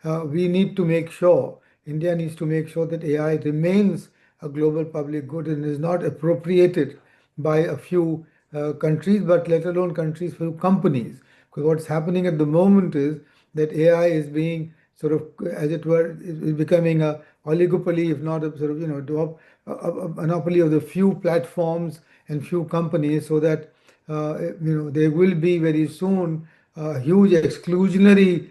we need to make sure, India needs to make sure that AI remains a global public good and is not appropriated by a few countries, but let alone countries, few companies. Because what's happening at the moment is that AI is being sort of, as it were, is becoming a oligopoly, if not a sort of, a monopoly of the few platforms and few companies, so that there will be very soon a huge exclusionary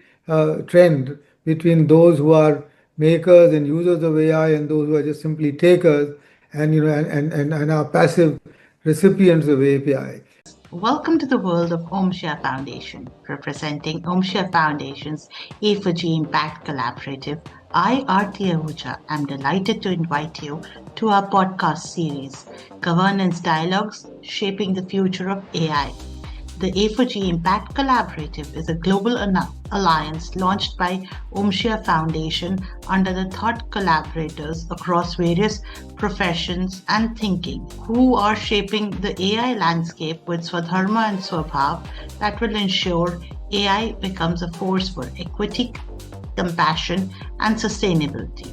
trend between those who are makers and users of AI and those who are just simply takers and and are passive recipients of API. Welcome to the world of Omshia Foundation. Representing Omshia Foundation's A4G Impact Collaborative, I, Aarti Ahuja, am delighted to invite you to our podcast series, Governance Dialogues Shaping the Future of AI. The A4G Impact Collaborative is a global alliance launched by Omshia Foundation under the thought collaborators across various professions and thinking who are shaping the AI landscape with Swadharma and Swabhav that will ensure AI becomes a force for equity, compassion, and sustainability.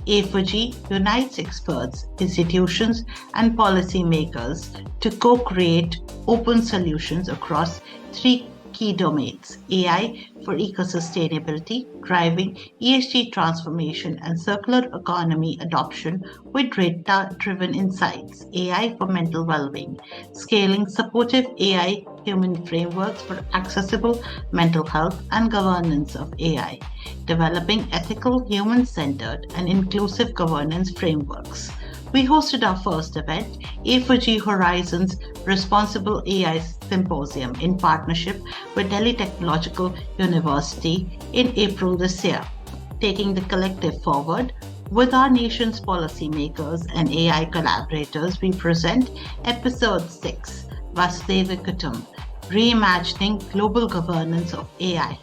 A4G unites experts, institutions, and policymakers to co create open solutions across three key domains: AI for eco sustainability, driving ESG transformation and circular economy adoption with data driven insights, AI for mental well being, scaling supportive AI human frameworks for accessible mental health and governance of AI, developing ethical, human centered, and inclusive governance frameworks. We hosted our first event, A4G Horizons Responsible AI Symposium, in partnership with Delhi Technological University in April this year, taking the collective forward. With our nation's policymakers and AI collaborators, we present Episode 6, Vasudhaiva Reimagining Global Governance of AI,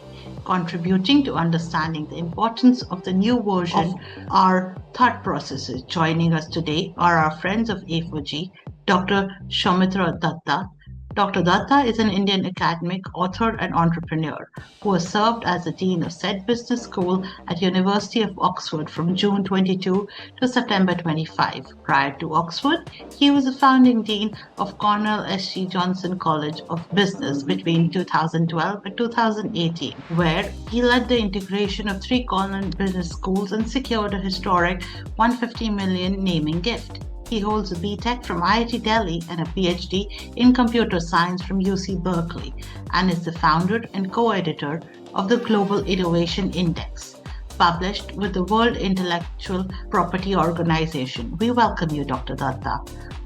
contributing to understanding the importance of the new version of our thought processes. Joining us today are our friends of A4G, Dr. Soumitra Dutta. Dr. Datta is an Indian academic, author, and entrepreneur who has served as the Dean of Saïd Business School at University of Oxford from June 22 to September 25. Prior to Oxford, he was the founding Dean of Cornell S.G. Johnson College of Business between 2012 and 2018, where he led the integration of three Cornell business schools and secured a historic 150 million naming gift. He holds a BTech from IIT Delhi and a PhD in computer science from UC Berkeley, and is the founder and co-editor of the Global Innovation Index, published with the World Intellectual Property Organization. We welcome you, Dr. Datta.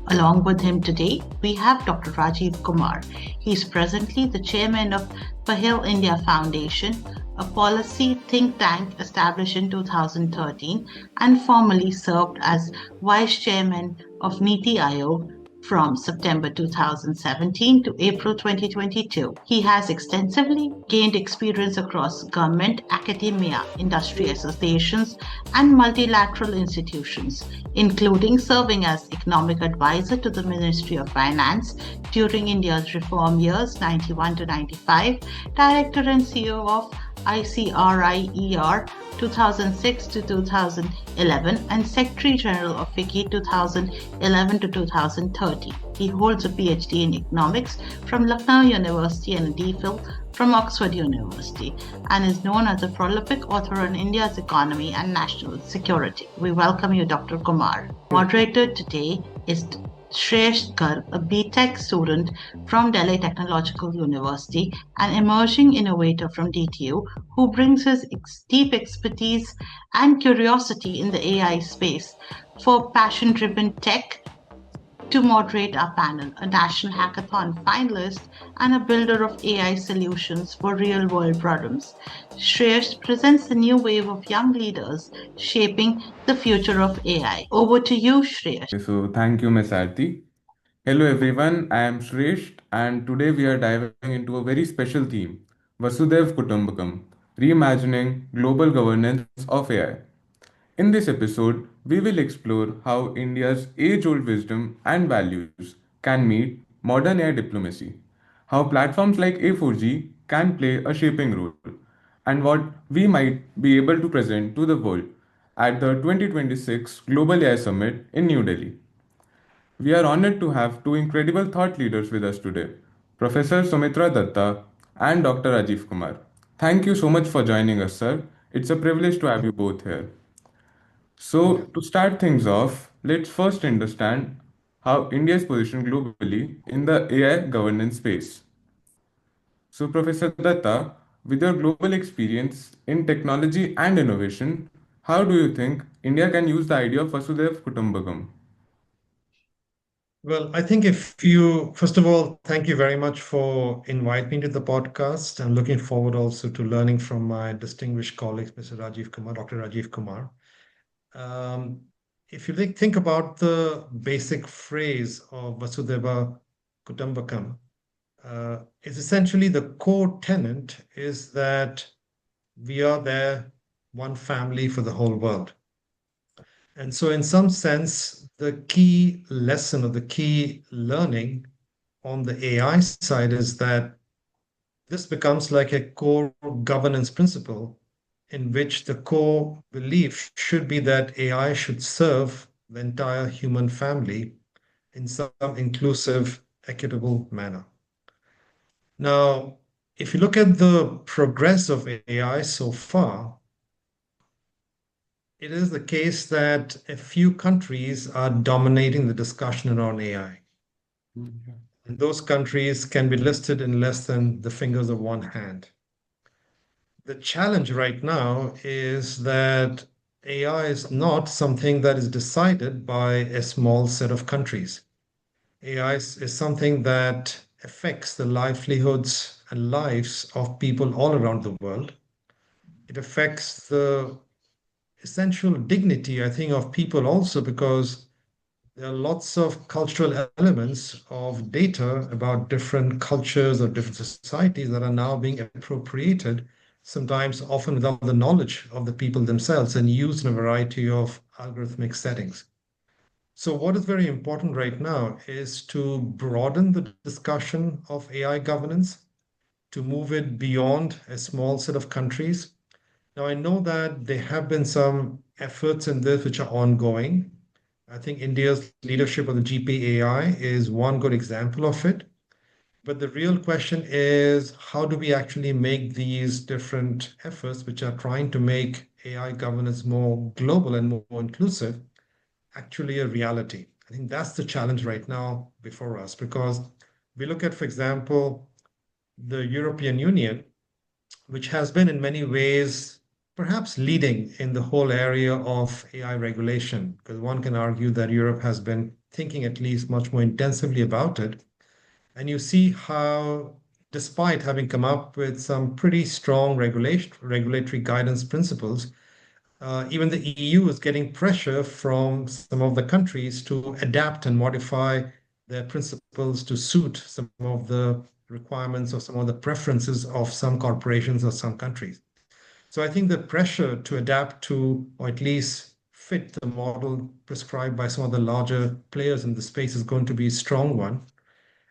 Along with him today, we have Dr. Rajiv Kumar. He is presently the chairman of Pahle India Foundation, a policy think tank established in 2013, and formerly served as vice chairman of NITI Aayog from September 2017 to April 2022. He has extensively gained experience across government, academia, industry associations, and multilateral institutions, including serving as economic advisor to the Ministry of Finance during India's reform years 91 to 95, director and CEO of ICRIER 2006 to 2011, and Secretary General of FICCI 2011 to 2013. He holds a PhD in economics from Lucknow University and a DPhil from Oxford University, and is known as a prolific author on India's economy and national security. We welcome you, Dr. Kumar. Moderator today is Shresh Garg, a BTech student from Delhi Technological University, an emerging innovator from DTU who brings his deep expertise and curiosity in the AI space for passion-driven tech to moderate our panel, a National Hackathon finalist and a builder of AI solutions for real-world problems. Shreyash presents the new wave of young leaders shaping the future of AI. Over to you, Shreyash. So thank you, Ms. Aarti. Hello everyone, I am Shresh and today we are diving into a very special theme, Vasudhaiva Kutumbakam, reimagining global governance of AI. In this episode, we will explore how India's age-old wisdom and values can meet modern AI diplomacy, how platforms like A4G can play a shaping role, and what we might be able to present to the world at the 2026 Global AI Summit in New Delhi. We are honored to have two incredible thought leaders with us today, Professor Soumitra Dutta and Dr. Rajiv Kumar. Thank you so much for joining us, sir. It's a privilege to have you both here. So, Yeah. to start things off, let's first understand how India is positioned globally in the AI governance space. So, Professor Datta, with your global experience in technology and innovation, how do you think India can use the idea of Vasudhaiva Kutumbakam? Well, I think if you, first of all, thank you very much for inviting me to the podcast. I'm looking forward also to learning from my distinguished colleagues, Mr. Rajiv Kumar, Dr. Rajiv Kumar. Um, if you think about the basic phrase of Vasudhaiva Kutumbakam, it's essentially the core tenet is that we are there, one family for the whole world. And so, in some sense, the key lesson or the key learning on the AI side is that this becomes like a core governance principle in which the core belief should be that AI should serve the entire human family in some inclusive, equitable manner. Now, if you look at the progress of AI so far, it is the case that a few countries are dominating the discussion around AI. And those countries can be listed in less than the fingers of one hand. The challenge right now is that AI is not something that is decided by a small set of countries. AI is something that affects the livelihoods and lives of people all around the world. It affects the essential dignity, I think, of people also because there are lots of cultural elements of data about different cultures or different societies that are now being appropriated, sometimes often without the knowledge of the people themselves and used in a variety of algorithmic settings. So, what is very important right now is to broaden the discussion of AI governance, to move it beyond a small set of countries. Now, I know that there have been some efforts in this which are ongoing. I think India's leadership of the GPAI is one good example of it. But the real question is how do we actually make these different efforts, which are trying to make AI governance more global and more inclusive, actually a reality? I think that's the challenge right now before us because we look at, for example, the European Union, which has been in many ways perhaps leading in the whole area of AI regulation, because one can argue that Europe has been thinking at least much more intensively about it. And you see how, despite having come up with some pretty strong regulatory guidance principles, even the EU is getting pressure from some of the countries to adapt and modify their principles to suit some of the requirements or some of the preferences of some corporations or some countries. So I think the pressure to adapt to, or at least fit the model prescribed by some of the larger players in the space is going to be a strong one.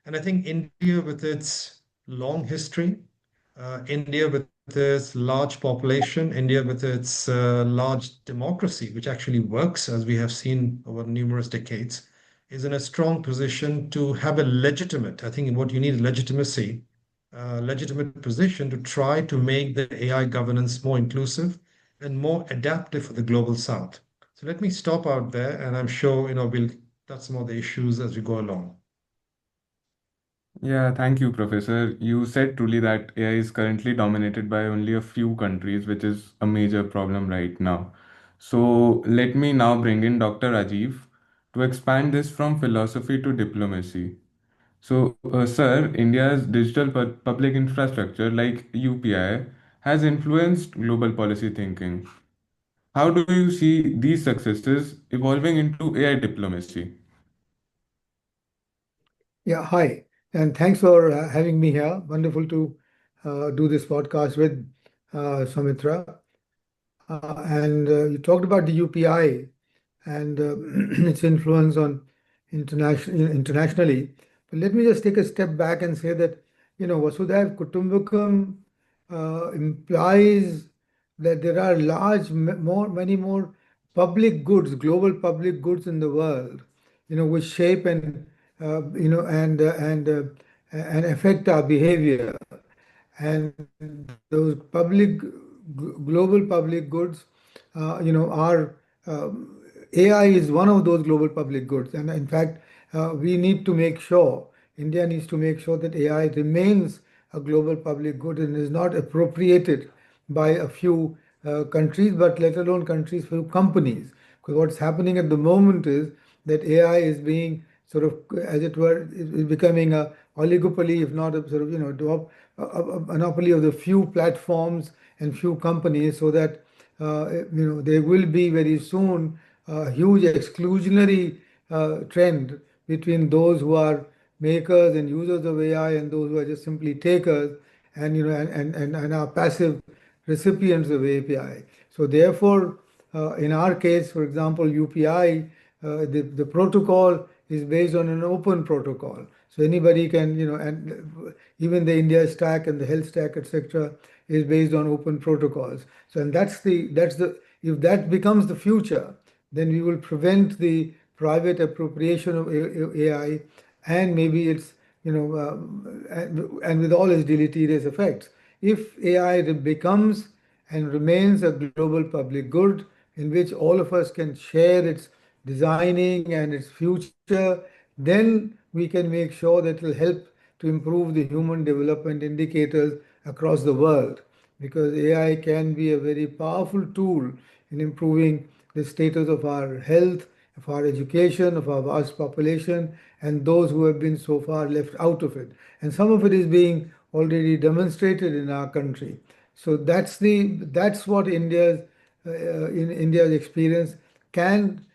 And I think India, with its long history, India with its large population, India with its large democracy, which actually works, as we have seen over numerous decades, is in a strong position to have a legitimate, I think what you need is legitimacy, legitimate position to try to make the AI governance more inclusive and more adaptive for the global south. So let me stop out there, and I'm sure we'll touch some of the issues as we go along. Yeah, thank you, Professor. You said truly that AI is currently dominated by only a few countries, which is a major problem right now. So let me now bring in Dr. Rajiv to expand this from philosophy to diplomacy. So, sir, India's digital public infrastructure like UPI has influenced global policy thinking. How do you see these successes evolving into AI diplomacy? Yeah, hi, and thanks for having me here. Wonderful to do this podcast with Soumitra. And you talked about the UPI and its influence on internationally. But let me just take a step back and say that, Vasudhaiv Kutumbakam implies that there are many more public goods, global public goods in the world, which shape and affect our behavior. And those global public goods, are AI is one of those global public goods. And in fact, we need to make sure, India needs to make sure that AI remains a global public good and is not appropriated by a few countries, but let alone countries, few companies. Because what's happening at the moment is that AI is being sort of, as it were, is becoming a oligopoly, if not a sort of, a monopoly of the few platforms and few companies, so that there will be very soon a huge exclusionary trend between those who are makers and users of AI and those who are just simply takers and and are passive recipients of API. So therefore, in our case, for example, UPI, the protocol is based on an open protocol. So anybody can, and even the India stack and the health stack, etc., is based on open protocols. So and that's the if that becomes the future, then we will prevent the private appropriation of AI, and maybe it's and with all its deleterious effects. If AI becomes and remains a global public good in which all of us can share its designing and its future, then we can make sure that it will help to improve the human development indicators across the world, because AI can be a very powerful tool in improving the status of our health, of our education, of our vast population, and those who have been so far left out of it. And some of it is being already demonstrated in our country. So that's what in India's experience can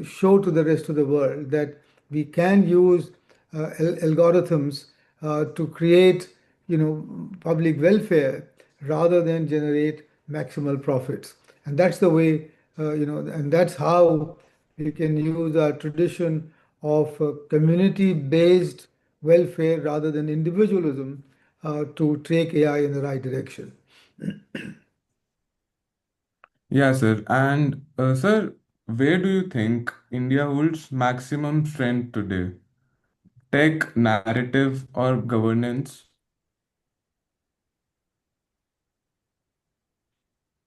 show to the rest of the world, that we can use algorithms to create public welfare rather than generate maximal profits. And that's the way, and that's how we can use our tradition of community-based welfare rather than individualism to take AI in the right direction. Yeah, sir. And sir, where do you think India holds maximum strength today? Tech, narrative, or governance?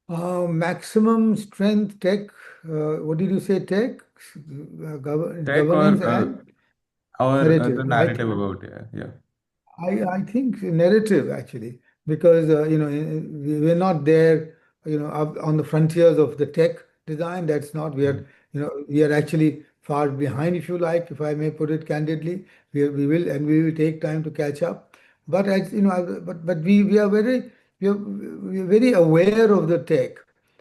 Maximum strength tech, what did you say? Tech, Tech governance and or the narrative. narrative about, yeah, yeah. I think narrative actually, because we're not there, on the frontiers of the tech design. That's not we are, we are actually far behind, if you like, if I may put it candidly. We will take time to catch up. But as but we are we are very aware of the tech.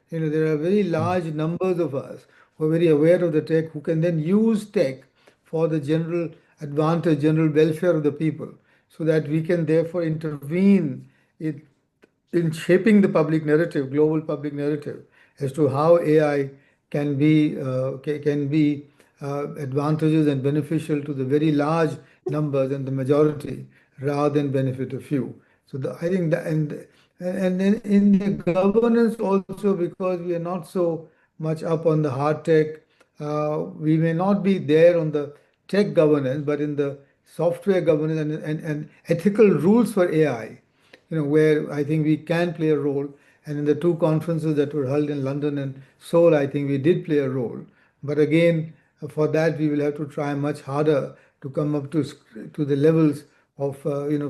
There are very large numbers of us who are very aware of the tech, who can then use tech for the general advantage, general welfare of the people, so that we can therefore intervene in shaping the public narrative, global public narrative, as to how AI can be advantageous and beneficial to the very large numbers and the majority, rather than benefit a few. So I think that, and then in the governance also, because we are not so much up on the hard tech, we may not be there on the tech governance, but in the software governance and ethical rules for AI, where I think we can play a role. And in the two conferences that were held in London and Seoul, I think we did play a role. But again, for that, we will have to try much harder to come up to the levels of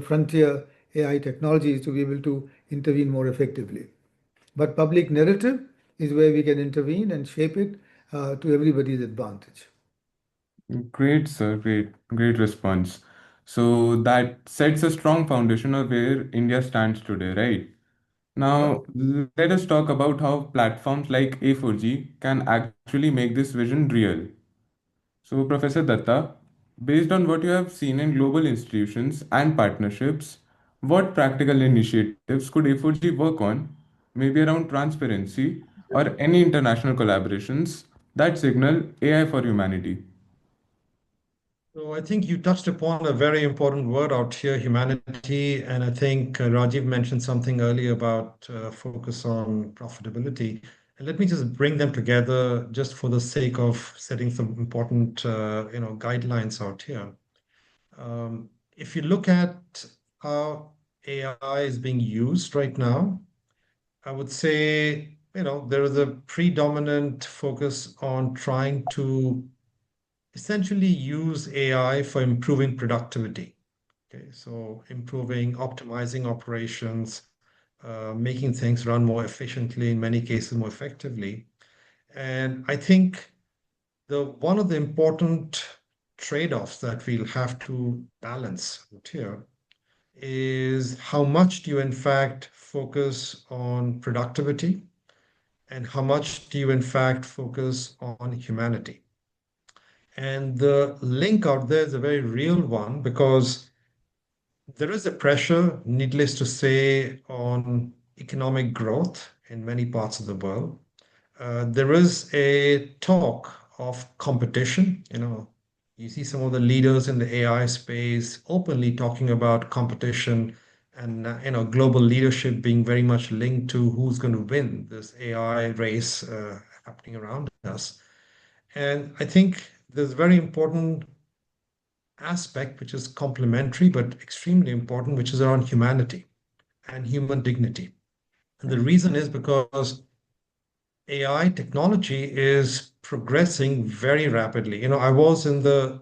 frontier AI technologies to be able to intervene more effectively. But public narrative is where we can intervene and shape it to everybody's advantage. Great, sir. Great response. So that sets a strong foundation of where India stands today, right? Now, let us talk about how platforms like A4G can actually make this vision real. So, Professor Datta, based on what you have seen in global institutions and partnerships, what practical initiatives could A4G work on, maybe around transparency or any international collaborations that signal AI for humanity? So I think you touched upon a very important word out here, humanity. And I think Rajiv mentioned something earlier about focus on profitability. And let me just bring them together just for the sake of setting some important, guidelines out here. If you look at how AI is being used right now, I would say, there is a predominant focus on trying to essentially use AI for improving productivity. Okay, so improving, optimizing operations, making things run more efficiently, in many cases more effectively. And I think the one of the important trade-offs that we'll have to balance out here is how much do you in fact focus on productivity and how much do you in fact focus on humanity. And the link out there is a very real one because there is a pressure, needless to say, on economic growth in many parts of the world. There is a talk of competition. You see some of the leaders in the AI space openly talking about competition and global leadership being very much linked to who's going to win this AI race happening around us. And I think there's a very important aspect which is complementary but extremely important, which is around humanity and human dignity. And the reason is because AI technology is progressing very rapidly. I was in the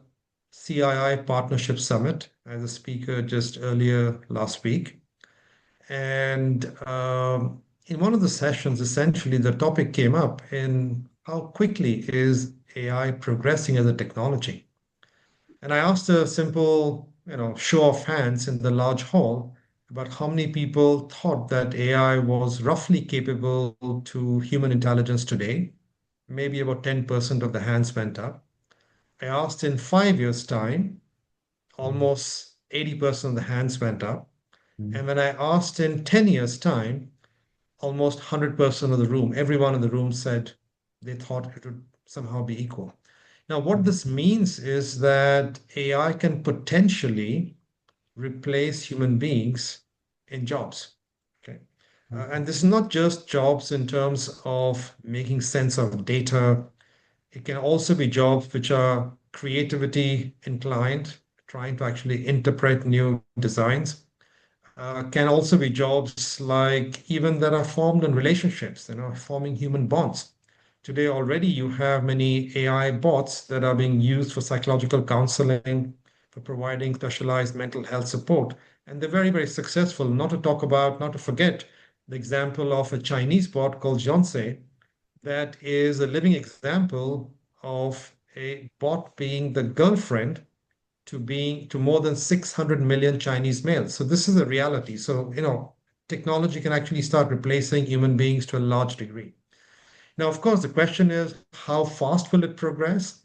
CII Partnership Summit as a speaker just earlier last week. And in one of the sessions, essentially, the topic came up in how quickly is AI progressing as a technology. And I asked a simple, show of hands in the large hall about how many people thought that AI was roughly capable to human intelligence today. Maybe about 10% of the hands went up. I asked in 5 years' time, almost 80% of the hands went up. And when I asked in 10 years' time, almost 100% of the room, everyone in the room said they thought it would somehow be equal. Now, what this means is that AI can potentially replace human beings in jobs. Okay. And this is not just jobs in terms of making sense of data. It can also be jobs which are creativity inclined, trying to actually interpret new designs. Can also be jobs like even that are formed in relationships, forming human bonds. Today already you have many AI bots that are being used for psychological counseling, for providing specialized mental health support. And they're very, very successful. Not to forget the example of a Chinese bot called Zhonse, that is a living example of a bot being the girlfriend to more than 600 million Chinese males. So this is a reality. So, technology can actually start replacing human beings to a large degree. Now, of course, the question is how fast will it progress?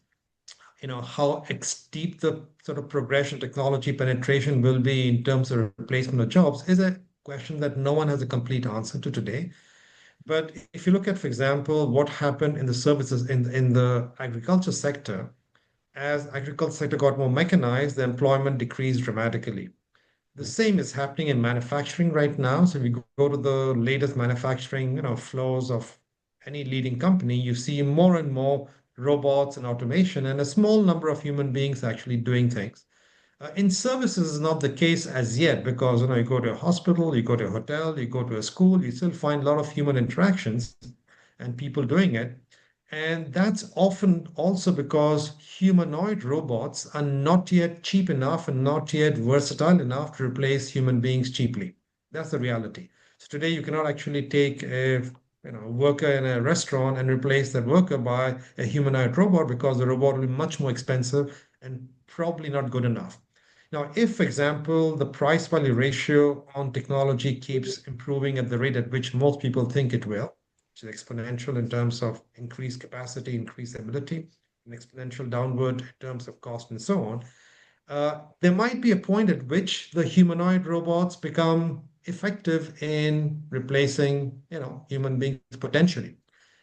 How steep the sort of progression technology penetration will be in terms of replacement of jobs is a question that no one has a complete answer to today. But if you look at, for example, what happened in the services in the agriculture sector, as agriculture sector got more mechanized, the employment decreased dramatically. The same is happening in manufacturing right now. So if you go to the latest manufacturing, flows of any leading company, you see more and more robots and automation and a small number of human beings actually doing things. In services is not the case as yet because you go to a hospital, you go to a hotel, you go to a school, you still find a lot of human interactions and people doing it. And that's often also because humanoid robots are not yet cheap enough and not yet versatile enough to replace human beings cheaply. That's the reality. So today you cannot actually take a worker in a restaurant and replace that worker by a humanoid robot because the robot will be much more expensive and probably not good enough. Now, if, for example, the price value ratio on technology keeps improving at the rate at which most people think it will, which is exponential in terms of increased capacity, increased ability, and exponential downward in terms of cost and so on, there might be a point at which the humanoid robots become effective in replacing, human beings potentially.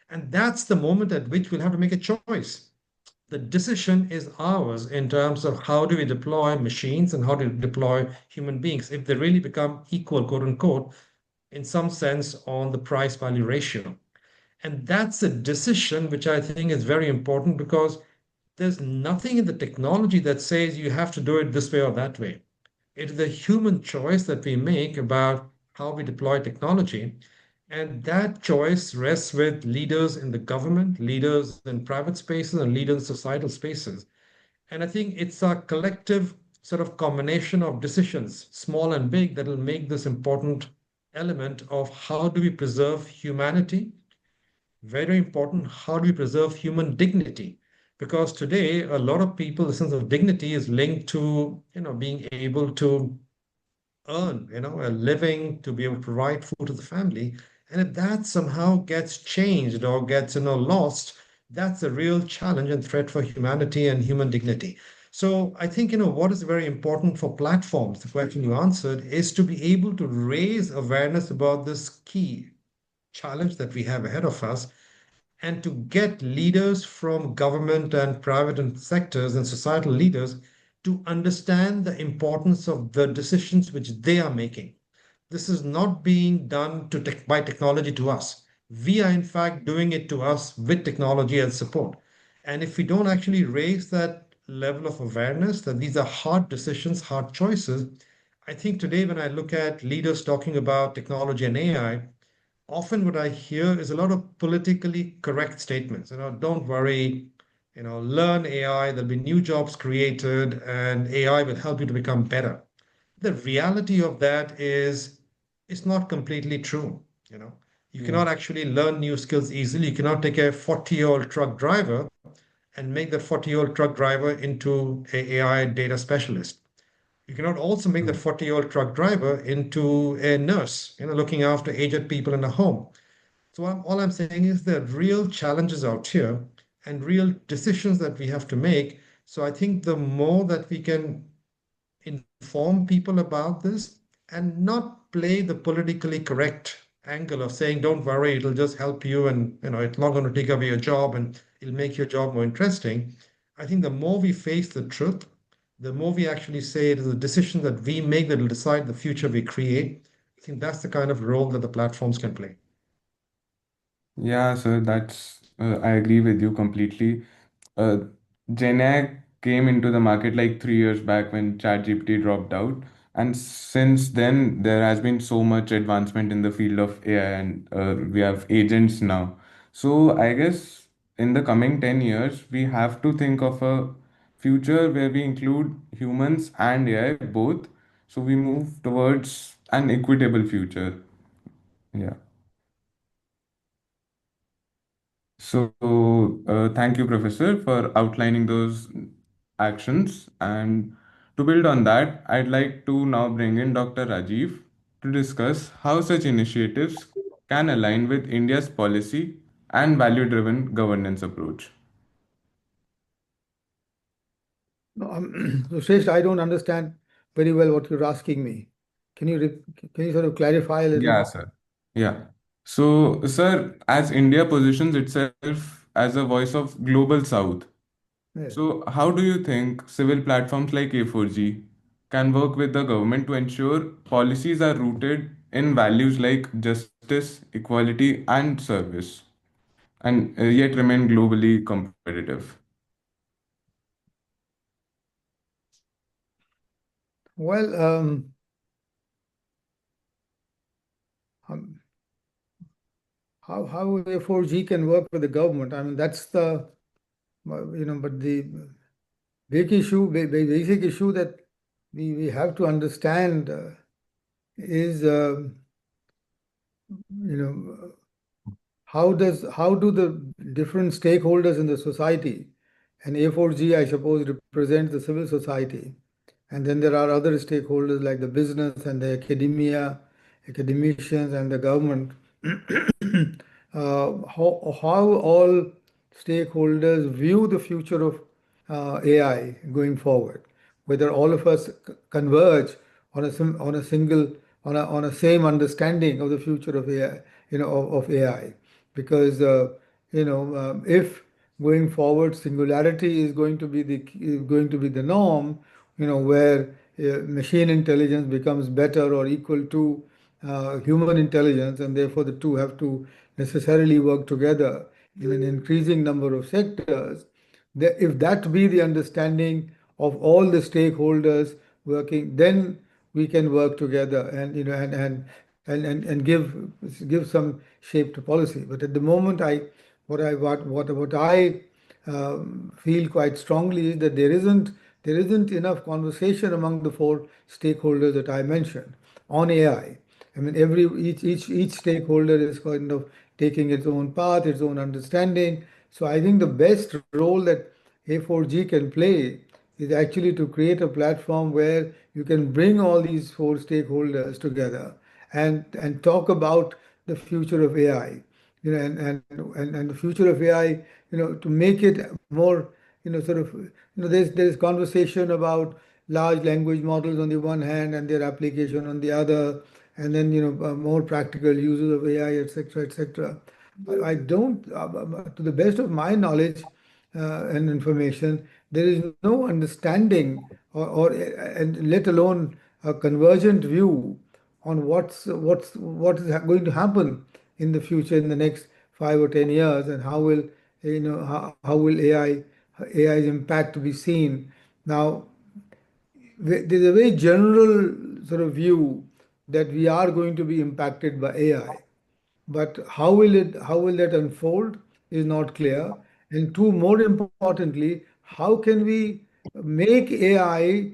And that's the moment at which we'll have to make a choice. The decision is ours in terms of how do we deploy machines and how to deploy human beings if they really become equal, quote unquote, in some sense on the price value ratio. And that's a decision which I think is very important because there's nothing in the technology that says you have to do it this way or that way. It is the human choice that we make about how we deploy technology. And that choice rests with leaders in the government, leaders in private spaces, and leaders in societal spaces. And I think it's a collective sort of combination of decisions, small and big, that will make this important element of how do we preserve humanity. Very important, how do we preserve human dignity? Because today, a lot of people, the sense of dignity is linked to, being able to earn, a living, to be able to provide food to the family. And if that somehow gets changed or gets, lost, that's a real challenge and threat for humanity and human dignity. So I think, what is very important for platforms, the question you answered, is to be able to raise awareness about this key challenge that we have ahead of us and to get leaders from government and private and sectors and societal leaders to understand the importance of the decisions which they are making. This is not being done by technology to us. We are, in fact, doing it to us with technology and support. And if we don't actually raise that level of awareness that these are hard decisions, hard choices, I think today when I look at leaders talking about technology and AI, often what I hear is a lot of politically correct statements. Don't worry, learn AI, there'll be new jobs created, and AI will help you to become better. The reality of that is it's not completely true. You know, you Yeah. cannot actually learn new skills easily. You cannot take a 40-year-old truck driver and make that 40-year-old truck driver into a AI data specialist. You cannot also make that True. 40-year-old truck driver into a nurse, looking after aged people in a home. So all I'm saying is there are real challenges out here and real decisions that we have to make. So I think the more that we can inform people about this and not play the politically correct angle of saying, don't worry, it'll just help you and it's not going to take away your job and it'll make your job more interesting. I think the more we face the truth, the more we actually say it is a decision that we make that will decide the future we create. I think that's the kind of role that the platforms can play. Yeah, sir, I agree with you completely. Uh, Gen AI came into the market like 3 years back when ChatGPT dropped out. And since then, there has been so much advancement in the field of AI, and we have agents now. So I guess in the coming 10 years, we have to think of a future where we include humans and AI both. So we move towards an equitable future. Yeah. So, thank you, Professor, for outlining those actions. And to build on that, I'd like to now bring in Dr. Rajiv to discuss how such initiatives can align with India's policy and value-driven governance approach. No, so Shresh, I don't understand very well what you're asking me. Can you sort of clarify a little Yeah, more? sir. Yeah. So, sir, as India positions itself as a voice of global South, Yes. so, how do you think civil platforms like A4G can work with the government to ensure policies are rooted in values like justice, equality, and service, and yet remain globally competitive? Well, um, how A4G can work with the government? I mean, that's the but the basic issue that we have to understand is you know how do the different stakeholders in the society, and A4G, I suppose, represents the civil society, and then there are other stakeholders like the business and the academicians and the government. How all stakeholders view the future of AI going forward, whether all of us converge on a single on a same understanding of the future of AI, of AI, because if going forward, singularity is going to be the norm, where machine intelligence becomes better or equal to human intelligence, and therefore the two have to necessarily work together in an increasing number of sectors. If that be the understanding of all the stakeholders working, then we can work together and give some shape to policy. But at the moment, what I feel quite strongly is that there isn't enough conversation among the four stakeholders that I mentioned on AI. I mean, each stakeholder is kind of taking its own path, its own understanding. So I think the best role that A4G can play is actually to create a platform where you can bring all these four stakeholders together and talk about the future of AI, and the future of AI, to make it more, sort of, there's conversation about large language models on the one hand and their application on the other, and then more practical uses of AI, etc., etc. I don't, to the best of my knowledge and information, there is no understanding and let alone a convergent view on what is going to happen in the future in the next 5 or 10 years, and how will AI's impact to be seen. Now, there's a very general sort of view that we are going to be impacted by AI, but how will that unfold is not clear. And two, more importantly, how can we make AI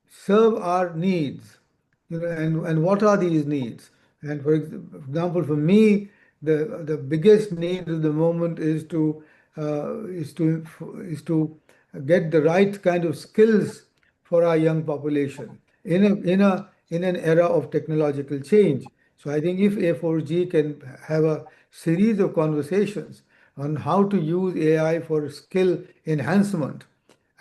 serve our needs? And what are these needs? And for example, for me, the biggest need at the moment is to get the right kind of skills for our young population in an era of technological change. So I think if A4G can have a series of conversations on how to use AI for skill enhancement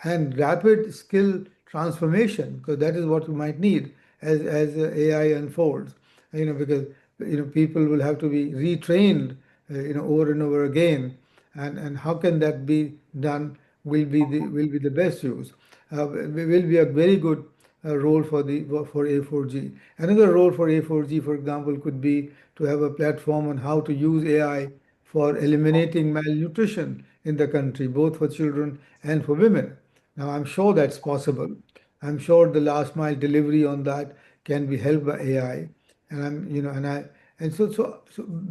and rapid skill transformation, because that is what we might need as AI unfolds. Because people will have to be retrained, over and over again, and how can that be done will be the best use. Will be a very good role for A4G. Another role for A4G, for example, could be to have a platform on how to use AI for eliminating malnutrition in the country, both for children and for women. Now, I'm sure that's possible. I'm sure the last mile delivery on that can be helped by AI. And I'm, you know, and so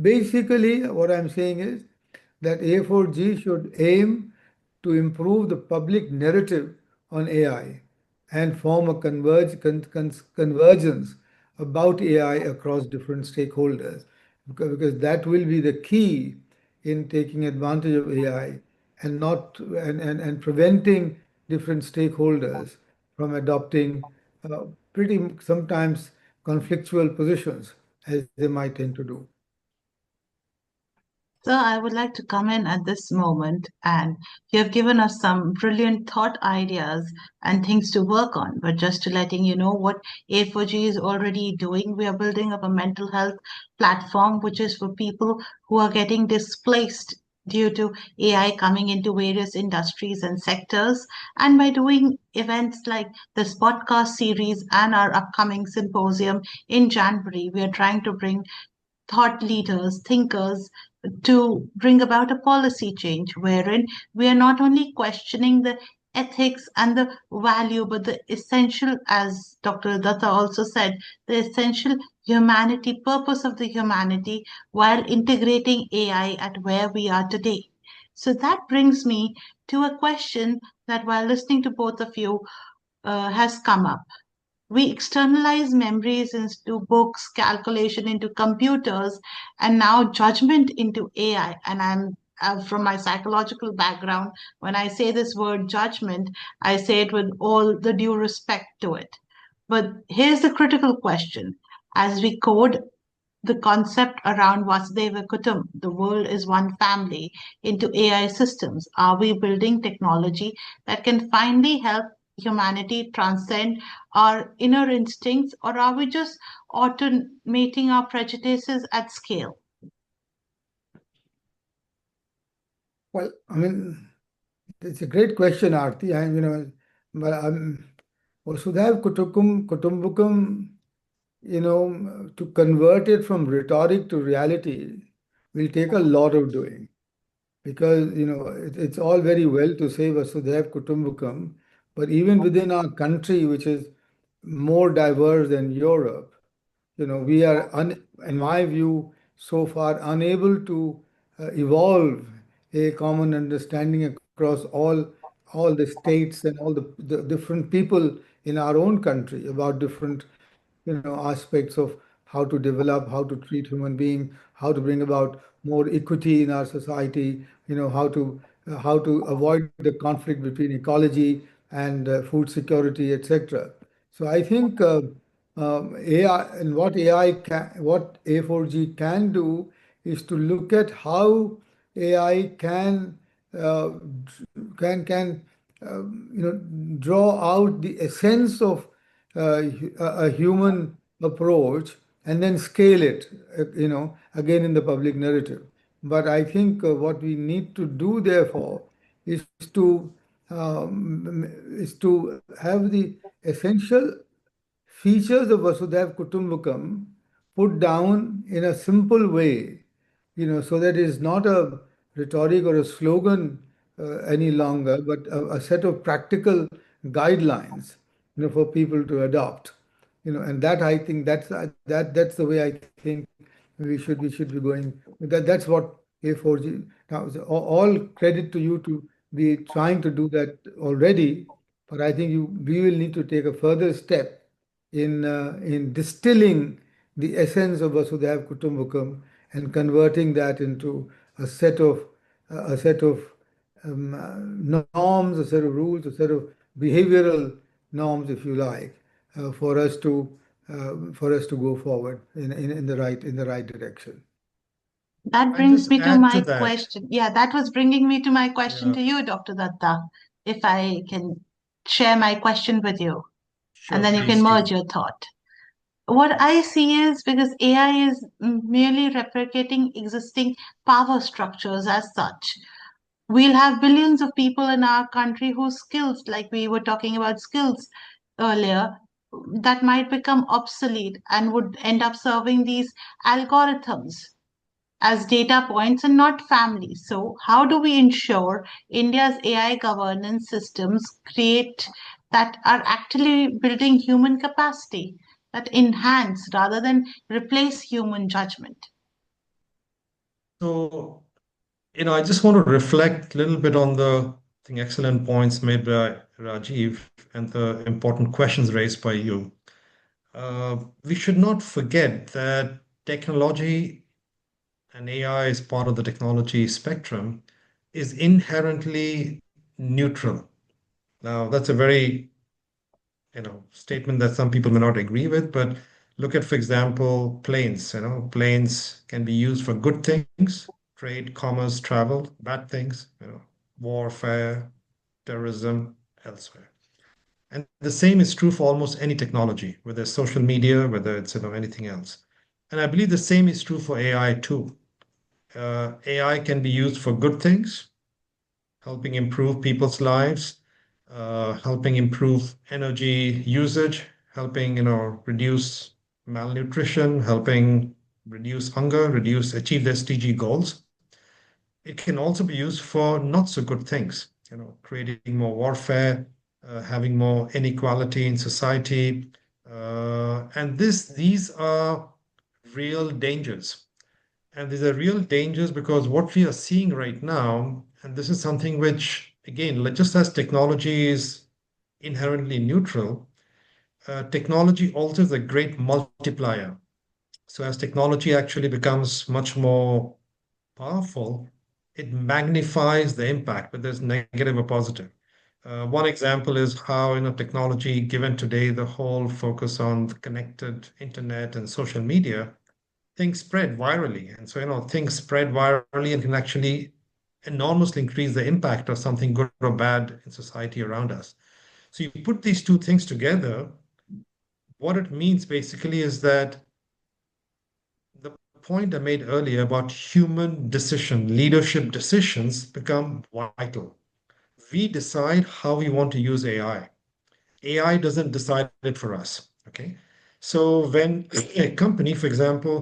basically what I'm saying is that A4G should aim to improve the public narrative on AI and form a convergence about AI across different stakeholders, because that will be the key in taking advantage of AI and not and preventing different stakeholders from adopting pretty sometimes conflictual positions as they might tend to do. So I would like to come in at this moment, and you have given us some brilliant thought ideas and things to work on. But just to letting you know what A4G is already doing, we are building up a mental health platform, which is for people who are getting displaced due to AI coming into various industries and sectors. And by doing events like this podcast series and our upcoming symposium in January, we are trying to bring thought leaders, thinkers, to bring about a policy change wherein we are not only questioning the ethics and the value, but the essential, as Dr. Datta also said, the essential humanity, purpose of the humanity, while integrating AI at where we are today. So that brings me to a question that, while listening to both of you, has come up. We externalize memories into books, calculation into computers, and now judgment into AI. And I'm from my psychological background, when I say this word judgment, I say it with all the due respect to it. But here's the critical question. As we code the concept around Vasudhaiva Kutum, the world is one family, into AI systems, are we building technology that can finally help humanity transcend our inner instincts, or are we just automating our prejudices at scale? Well, I mean, It's a great question, Aarti. And but Vasudhaiva Kutumbakam, to convert it from rhetoric to reality will take a lot of doing. Because it's all very well to say Vasudhaiva Kutumbakam, but even within our country, which is more diverse than Europe, we are, in my view, so far unable to evolve a common understanding across all the states and all the different people in our own country about different aspects of how to develop, how to treat human beings, how to bring about more equity in our society, how to avoid the conflict between ecology and food security, etc. So I think AI and what A4G can do is to look at how AI uh, can draw out the essence of a human approach and then scale it, again in the public narrative. But I think what we need to do, therefore, is to have the essential features of Vasudhaiva Kutumbakam put down in a simple way, so that it's not a rhetoric or a slogan any longer, but a set of practical guidelines, for people to adopt. And that I think that's the way I think we should be going. That's what A4G now. All credit to you to be trying to do that already, but I think we will need to take a further step in distilling the essence of Vasudhaiva Kutumbakam and converting that into a set of norms, a set of rules, a set of behavioral norms, if you like, for us to go forward in the right direction. That I'll brings just me to add to my that. question. Yeah, that was bringing me to my question Yeah, to you, Dr. Datta. If I can share my question with you, and sure, then you can please do. merge your thought. What I see is because AI is merely replicating existing power structures as such. We'll have billions of people in our country whose skills, like we were talking about skills earlier, that might become obsolete and would end up serving these algorithms as data points and not families. So, how do we ensure India's AI governance systems create that are actually building human capacity, that enhance rather than replace human judgment? So, I just want to reflect a little bit on the, I think, excellent points made by Rajiv and the important questions raised by you. We should not forget that technology and AI is part of the technology spectrum is inherently neutral. Now, that's a very, statement that some people may not agree with, but look at, for example, planes. Planes can be used for good things, trade, commerce, travel, bad things, warfare, terrorism, elsewhere. And the same is true for almost any technology, whether it's social media, whether it's anything else. And I believe the same is true for AI too. AI can be used for good things, helping improve people's lives, helping improve energy usage, helping reduce malnutrition, helping reduce hunger, achieve the SDG goals. It can also be used for not so good things, creating more warfare, having more inequality in society, and these are real dangers. And these are real dangers because what we are seeing right now, and this is something which, again, just as technology is inherently neutral, technology also is a great multiplier. So as technology actually becomes much more powerful, it magnifies the impact, whether it's negative or positive. One example is how technology, given today the whole focus on the connected internet and social media, things spread virally. And so, things spread virally and can actually enormously increase the impact of something good or bad in society around us. So you put these two things together, what it means basically is that the point I made earlier about human decision, leadership decisions become vital. we decide how we want to use AI. AI doesn't decide it for us. Okay. So when a company, for example,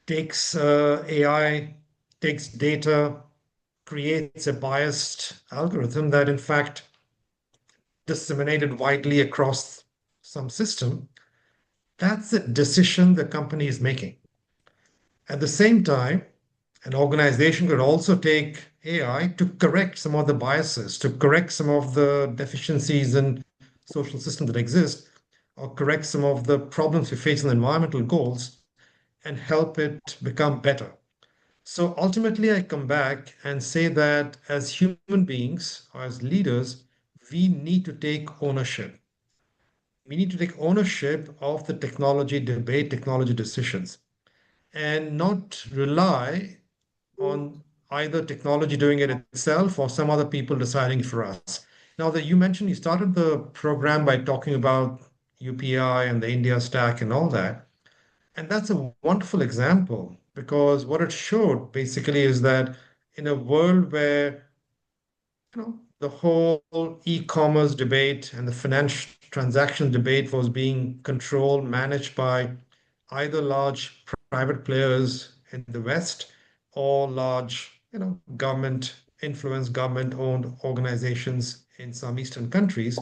takes AI, takes data, creates a biased algorithm that in fact disseminated widely across some system, that's a decision the company is making. At the same time, an organization could also take AI to correct some of the biases, to correct some of the deficiencies in social systems that exist, or correct some of the problems we face in environmental goals and help it become better. So ultimately, I come back and say that as human beings or as leaders, we need to take ownership. We need to take ownership of the technology debate, technology decisions, and not rely on either technology doing it itself or some other people deciding for us. Now that you mentioned, you started the program by talking about UPI and the India stack and all that. And that's a wonderful example because what it showed basically is that in a world where the whole e-commerce debate and the financial transaction debate was being controlled, managed by either large private players in the West or large, government influenced, government-owned organizations in some Eastern countries.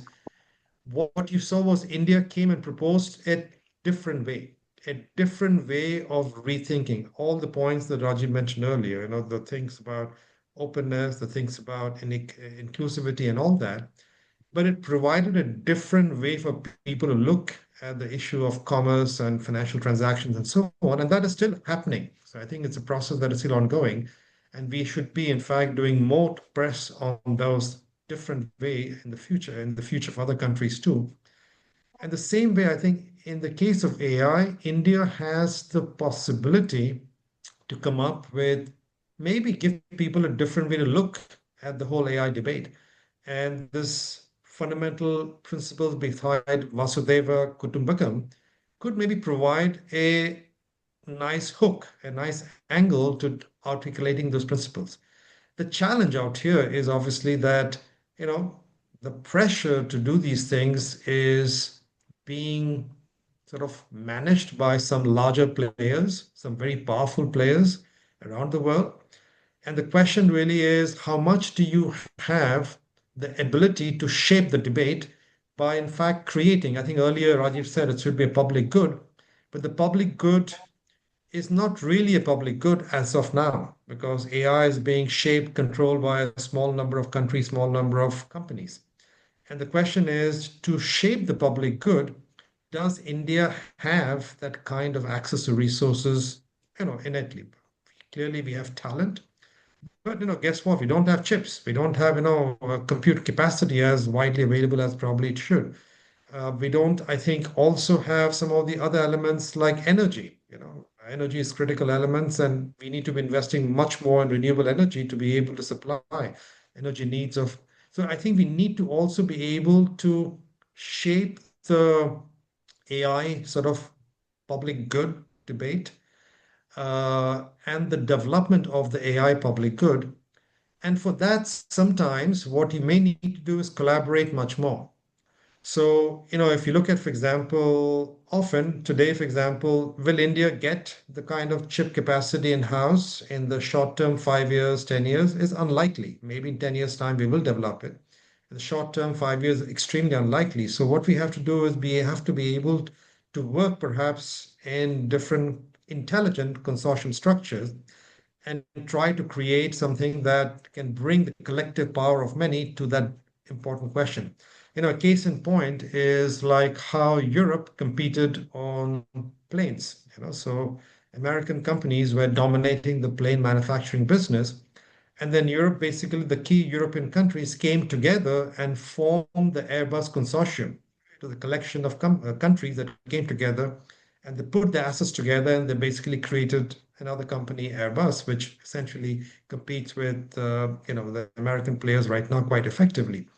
What you saw was India came and proposed a different way of rethinking all the points that Rajiv mentioned earlier, the things about openness, the things about inclusivity and all that. But it provided a different way for people to look at the issue of commerce and financial transactions and so on. And that is still happening. So I think it's a process that is still ongoing. And we should be, in fact, doing more to press on those different way in the future for other countries too. And the same way, I think in the case of AI, India has the possibility to come up with maybe give people a different way to look at the whole AI debate. And this fundamental principles behind Vasudhaiva Kutumbakam could maybe provide a nice hook, a nice angle to articulating those principles. The challenge out here is obviously that, you know, the pressure to do these things is being sort of managed by some larger players, some very powerful players around the world. And the question really is how much do you have the ability to shape the debate by, in fact, creating? I think earlier Rajiv said it should be a public good, but the public good is not really a public good as of now because AI is being shaped, controlled by a small number of countries, small number of companies. And the question is to shape the public good, does India have that kind of access to resources, innately? Clearly, we have talent, but guess what? We don't have chips. We don't have compute capacity as widely available as probably it should. We don't, I think, also have some of the other elements like energy. Energy is critical elements, and we need to be investing much more in renewable energy to be able to supply energy needs of. So I think we need to also be able to shape the AI sort of public good debate and the development of the AI public good. And for that, sometimes what you may need to do is collaborate much more. So, if you look at, for example, often today, for example, will India get the kind of chip capacity in-house in the short term, 5 years, 10 years? Is unlikely. Maybe in 10 years' time, we will develop it. In the short term, 5 years, extremely unlikely. So what we have to do is we have to be able to work perhaps in different intelligent consortium structures and try to create something that can bring the collective power of many to that important question. A case in point is like how Europe competed on planes. So American companies were dominating the plane manufacturing business. And then Europe, basically the key European countries came together and formed the Airbus consortium. It was a collection of countries that came together and they put their assets together and they basically created another company, Airbus, which essentially competes with the American players right now quite effectively.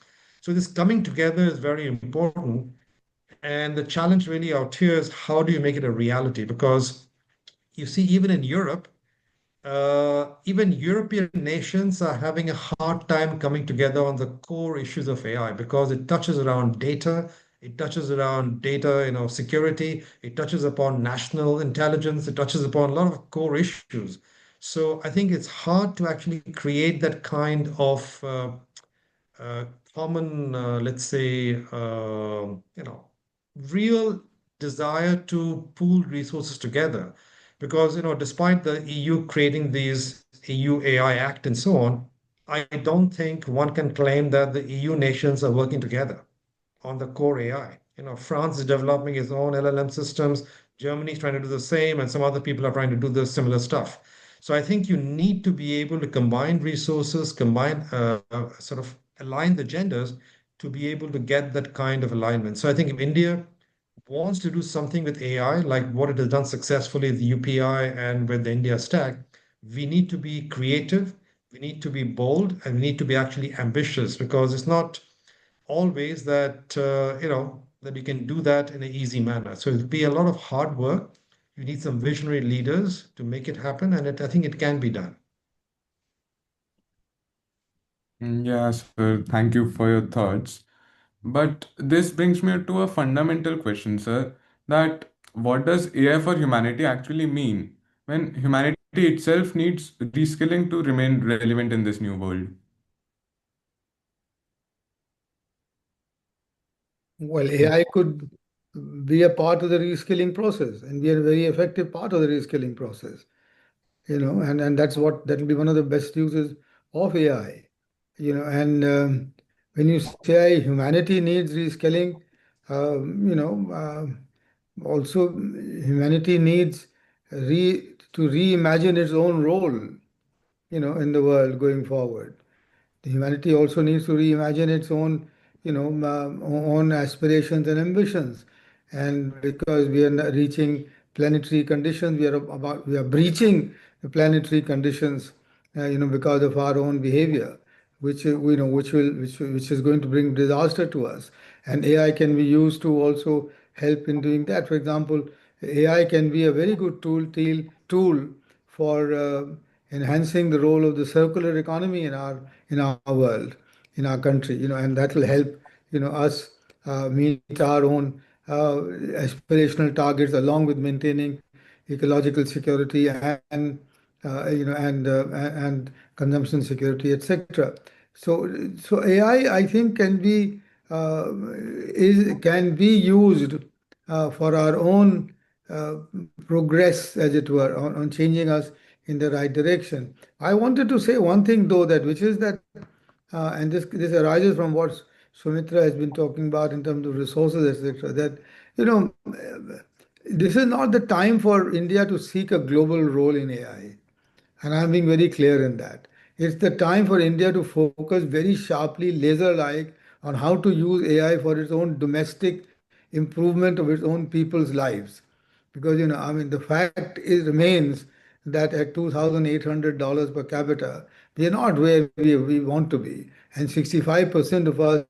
So this coming together is very important. And the challenge really out here is how do you make it a reality? Because you see, even in Europe, even European nations are having a hard time coming together on the core issues of AI because it touches around data, it touches around data, security, it touches upon national intelligence, it touches upon a lot of core issues. So I think it's hard to actually create that kind of uh, common, let's say, real desire to pool resources together. Because, despite the EU creating these EU AI Act and so on, I don't think one can claim that the EU nations are working together on the core AI. France is developing its own LLM systems. Germany is trying to do the same, and some other people are trying to do the similar stuff. So I think you need to be able to combine resources, combine, sort of align the genders to be able to get that kind of alignment. So I think if India wants to do something with AI, like what it has done successfully with the UPI and with the India Stack, we need to be creative, we need to be bold, and we need to be actually ambitious because it's not always that that you can do that in an easy manner. So it'll be a lot of hard work. You need some visionary leaders to make it happen, and I think it can be done. Yeah, sir. Thank you for your thoughts. But this brings me to a fundamental question, sir, that what does AI for humanity actually mean when humanity itself needs reskilling to remain relevant in this new world? Well, AI could be a part of the reskilling process and be a very effective part of the reskilling process. And that will be one of the best uses of AI. And when you say humanity needs reskilling, also humanity needs to reimagine its own role, in the world going forward. Humanity also needs to reimagine its own, own aspirations and ambitions. And because we are not reaching planetary conditions, we are breaching the planetary conditions, because of our own behavior, which is going to bring disaster to us. And AI can be used to also help in doing that. For example, AI can be a very good tool for enhancing the role of the circular economy in our world, in our country, and that will help us meet our own aspirational targets along with maintaining ecological security and consumption security, etc. So AI, I think, uh, can be used for our own uh, progress, as it were, on changing us in the right direction. I wanted to say one thing though, that which is that, and this arises from what Sumitra has been talking about in terms of resources, etc. That this is not the time for India to seek a global role in AI. And I'm being very clear in that. It's the time for India to focus very sharply, laser-like, on how to use AI for its own domestic improvement of its own people's lives. Because, I mean, the fact remains that at $2,800 per capita, we are not where we want to be. And 65% of us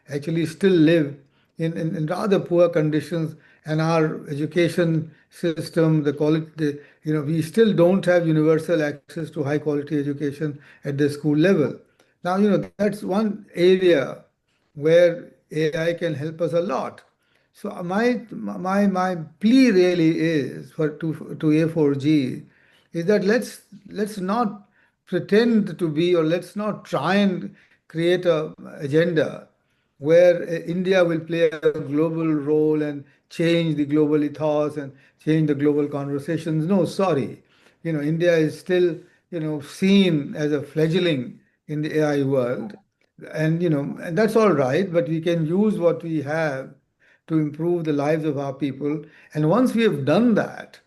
actually still live in rather poor conditions, and our education system, the quality, we still don't have universal access to high quality education at the school level. Now, that's one area where AI can help us a lot. So my plea really is to A4G is that let's not pretend to be, or let's not try and create a agenda where India will play a global role and change the global ethos and change the global conversations. No, sorry. India is still, seen as a fledgling in the AI world. And that's all right, but we can use what we have to improve the lives of our people. And once we have done that,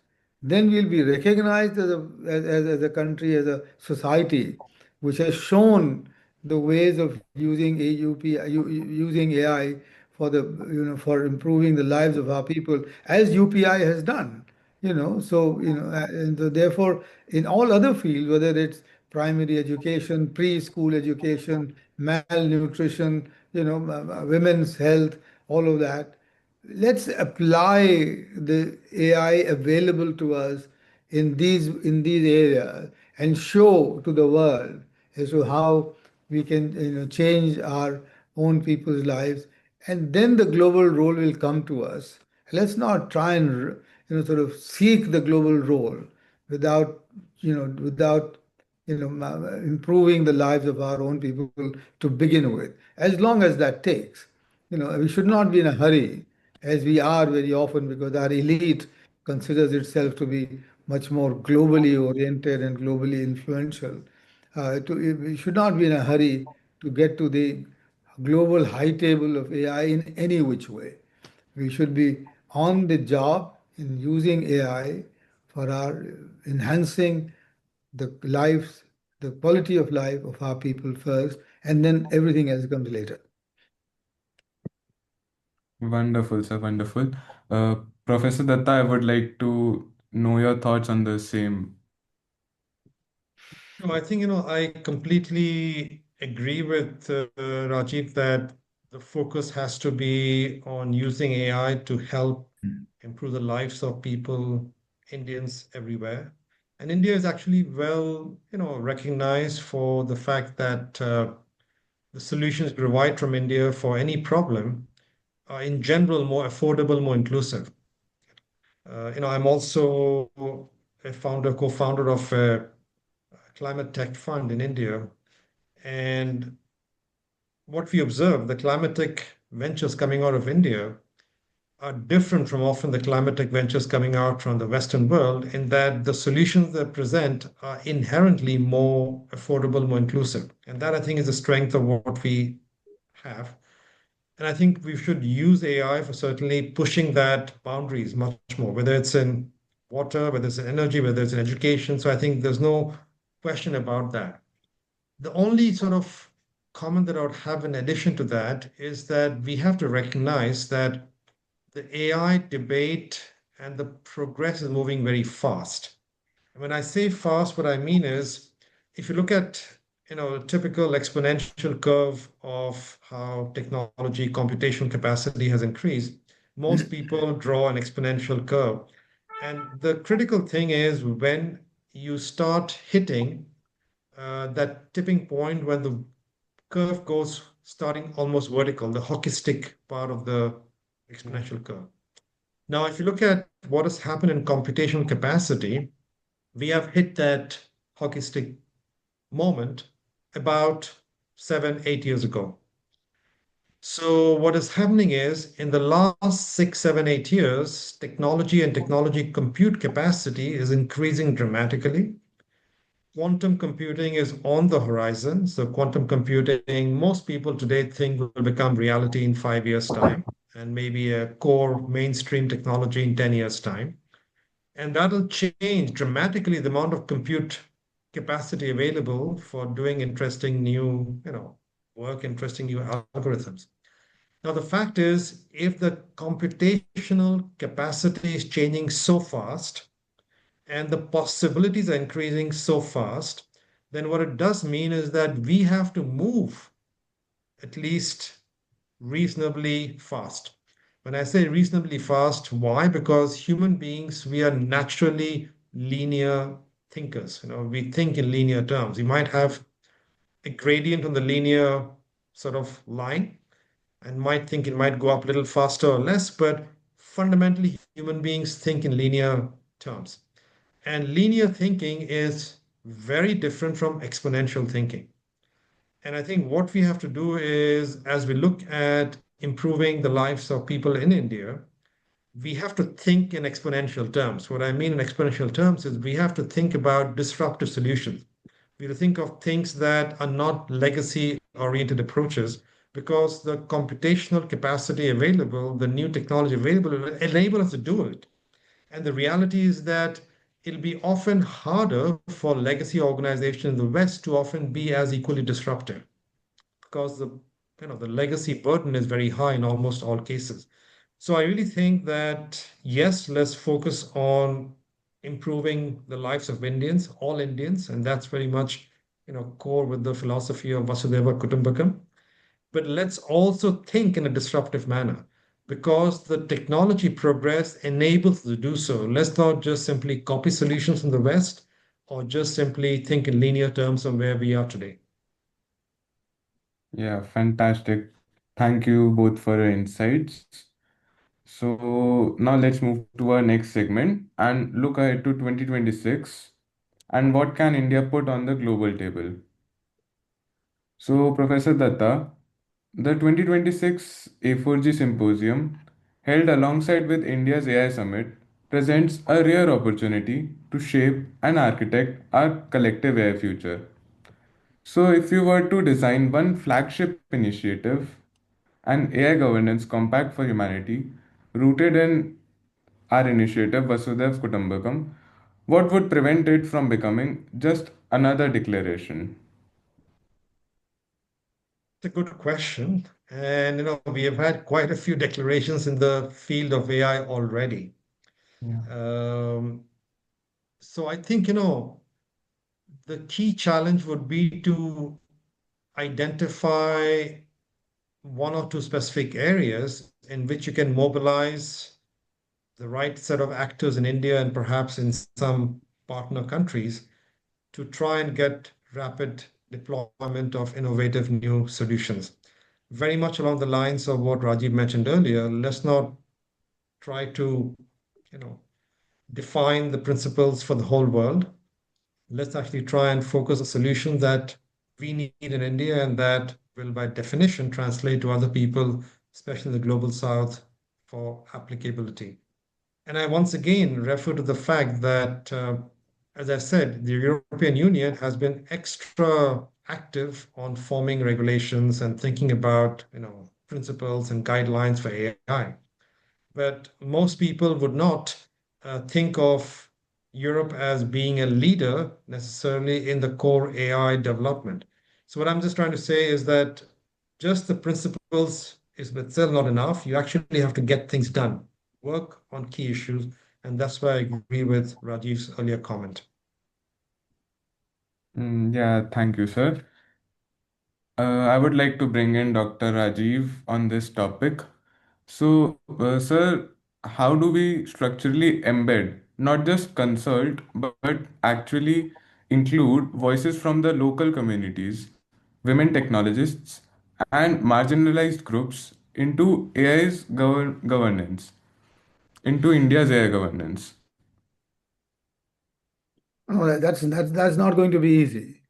then we'll be recognized as a country, as a society, which has shown the ways of using AI for for improving the lives of our people, as UPI has done. And so therefore, in all other fields, whether it's primary education, preschool education, malnutrition, women's health, all of that, let's apply the AI available to us in these areas, and show to the world as to how we can change our own people's lives, and then the global role will come to us. Let's not try and sort of seek the global role without without improving the lives of our own people to begin with, as long as that takes. We should not be in a hurry, as we are very often, because our elite considers itself to be much more globally oriented and globally influential. We should not be in a hurry to get to the global high table of AI in any which way. We should be on the job in using AI for our enhancing the lives, the quality of life of our people first, and then everything else comes later. Wonderful, sir. Wonderful. Uh, Professor Datta, I would like to know your thoughts on the same. No, I think, I completely agree with Rajiv that the focus has to be on using AI to help improve the lives of people, Indians everywhere. And India is actually well, recognized for the fact that the solutions derived from India for any problem are in general more affordable, more inclusive. I'm also a co-founder of a climate tech fund in India. And what we observe, the climatic ventures coming out of India are different from often the climatic ventures coming out from the Western world, in that the solutions they present are inherently more affordable, more inclusive. And that, I think, is the strength of what we have. And I think we should use AI for certainly pushing that boundaries much more, whether it's in water, whether it's in energy, whether it's in education. So I think there's no question about that. The only sort of comment that I would have in addition to that is that we have to recognize that the AI debate and the progress is moving very fast. And when I say fast, what I mean is if you look at a typical exponential curve of how technology computational capacity has increased, most people draw an exponential curve. And the critical thing is when you start hitting that tipping point when the curve goes starting almost vertical, the hockey stick part of the exponential curve. Now, if you look at what has happened in computational capacity, we have hit that hockey stick moment about 7, 8 years ago. So, what is happening is in the last 6, 7, 8 years, technology and technology compute capacity is increasing dramatically. Quantum computing is on the horizon. So, quantum computing, most people today think will become reality in 5 years' time, and maybe a core mainstream technology in 10 years' time. And that'll change dramatically the amount of compute capacity available for doing interesting new, work, interesting new algorithms. Now, the fact is, if the computational capacity is changing so fast, and the possibilities are increasing so fast, then what it does mean is that we have to move at least reasonably fast. When I say reasonably fast, why? Because human beings, we are naturally linear thinkers. We think in linear terms. We might have a gradient on the linear sort of line and might think it might go up a little faster or less, but fundamentally, human beings think in linear terms. And linear thinking is very different from exponential thinking. And I think what we have to do is, as we look at improving the lives of people in India, we have to think in exponential terms. What I mean in exponential terms is we have to think about disruptive solutions. We have to think of things that are not legacy oriented approaches, because the computational capacity available, the new technology available, will enable us to do it. And the reality is that it'll be often harder for legacy organizations in the West to often be as equally disruptive, because the legacy burden is very high in almost all cases. So I really think that yes, let's focus on improving the lives of Indians, all Indians, and that's very much core with the philosophy of Vasudhaiva Kutumbakam. But let's also think in a disruptive manner, because the technology progress enables us to do so. Let's not just simply copy solutions from the West. or just simply think in linear terms from where we are today? Yeah, fantastic. Thank you both for your insights. So now let's move to our next segment and look ahead to 2026 and what can India put on the global table. So Professor Datta, the 2026 A4G Symposium held alongside with India's AI Summit presents a rare opportunity to shape and architect our collective AI future. So if you were to design one flagship initiative, an AI governance compact for humanity rooted in our initiative Vasudhaiva Kutumbakam, what would prevent it from becoming just another declaration? It's a good question. And we have had quite a few declarations in the field of AI already. Yeah. Um, so I think, the key challenge would be to identify one or two specific areas in which you can mobilize the right set of actors in India and perhaps in some partner countries to try and get rapid deployment of innovative new solutions. Very much along the lines of what Rajiv mentioned earlier, let's not try to, you know, define the principles for the whole world. Let's actually try and focus a solution that we need in India and that will, by definition, translate to other people, especially in the global south, for applicability. And I once again refer to the fact that, as I said, the European Union has been extra active on forming regulations and thinking about, principles and guidelines for AI. But most people would not think of Europe as being a leader necessarily in the core AI development. So what I'm just trying to say is that just the principles is itself not enough. You actually have to get things done, work on key issues, and that's why I agree with Rajiv's earlier comment. Yeah, thank you, sir. I would like to bring in Dr. Rajiv on this topic. So, sir, how do we structurally embed, not just consult, but actually include voices from the local communities, women technologists, and marginalized groups into AI's governance, into India's AI governance? No, that's not going to be easy,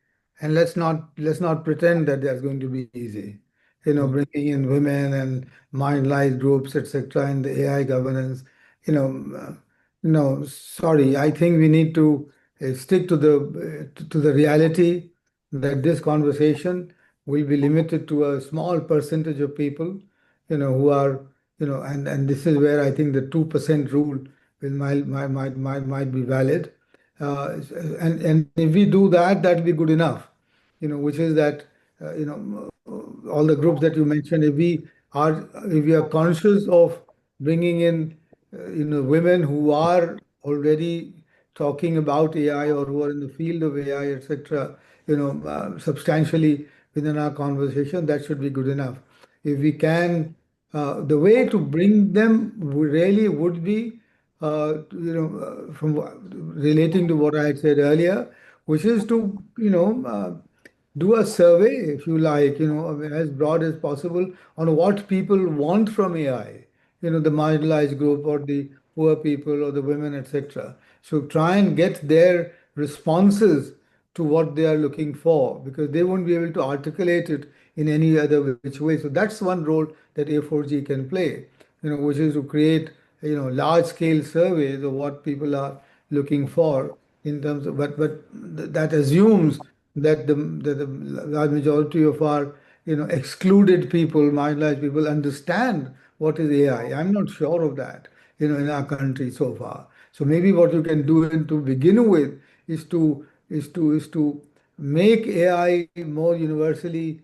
and let's not pretend that that's going to be easy. Bringing in women and marginalized groups, etc., in the AI governance. You know, no, sorry. I think we need to stick to the reality that this conversation will be limited to a small percentage of people. Who are and this is where I think the 2% rule will might be valid, and if we do that, that'll be good enough. Which is that all the groups that you mentioned, if we are conscious of bringing in women who are already talking about AI or who are in the field of AI, etc., substantially within our conversation, that should be good enough. If we can, the way to bring them really would be, from relating to what I had said earlier, which is to, do a survey, if you like, as broad as possible on what people want from AI, the marginalized group or the poor people or the women, etc. So try and get their responses to what they are looking for, because they won't be able to articulate it in any other which way. So that's one role that A4G can play, which is to create, large scale surveys of what people are looking for in terms of, but that assumes that the large majority of our, excluded people, marginalized people understand what is AI. I'm not sure of that, in our country so far. So maybe what you can do to begin with is to make AI more universally,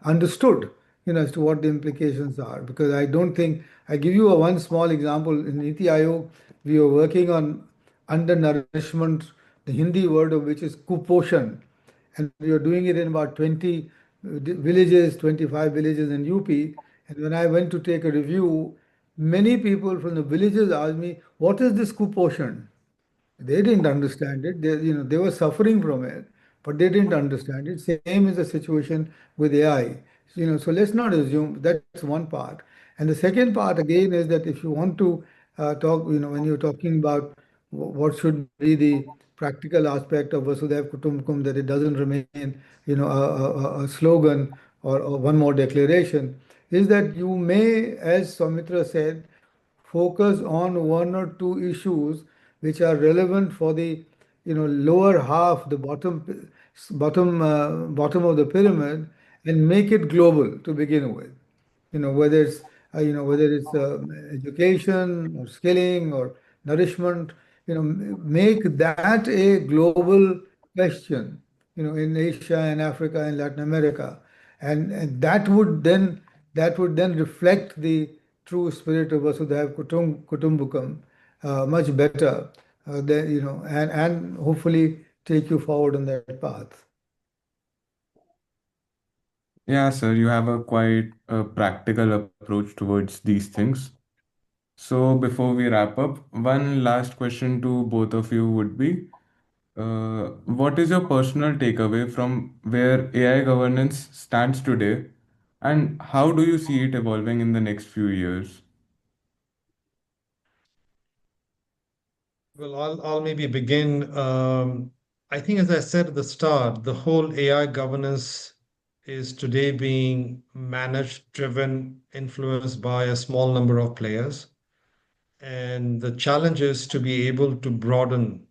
understood, as to what the implications are. Because I don't think I give you one small example. In NITI Aayog, we were working on undernourishment, the Hindi word of which is kuposhan, and we were doing it in about 20 villages, 25 villages in UP. And when I went to take a review, many people from the villages asked me, "What is this kuposhan?" They didn't understand it. They were suffering from it, but they didn't understand it. Same is the situation with AI. So let's not assume that's one part. And the second part again is that if you want to talk, when you're talking about what should be the practical aspect of Vasudhaiva Kutumbakam, that it doesn't remain, a slogan or one more declaration, is that you may, as Soumitra said, focus on one or two issues which are relevant for the lower half, the bottom of the pyramid, and make it global to begin with. Whether it's education or skilling or nourishment, make that a global question, in Asia and Africa and Latin America, and that would then reflect the true spirit of Vasudhaiva Kutumbakam much better, and hopefully take you forward on that path. Yeah, sir, you have a quite practical approach towards these things. So before we wrap up, one last question to both of you would be, what is your personal takeaway from where AI governance stands today, and how do you see it evolving in the next few years? Well, I'll maybe begin. I think, as I said at the start, the whole AI governance is today being managed, driven, influenced by a small number of players. And the challenge is to be able to broaden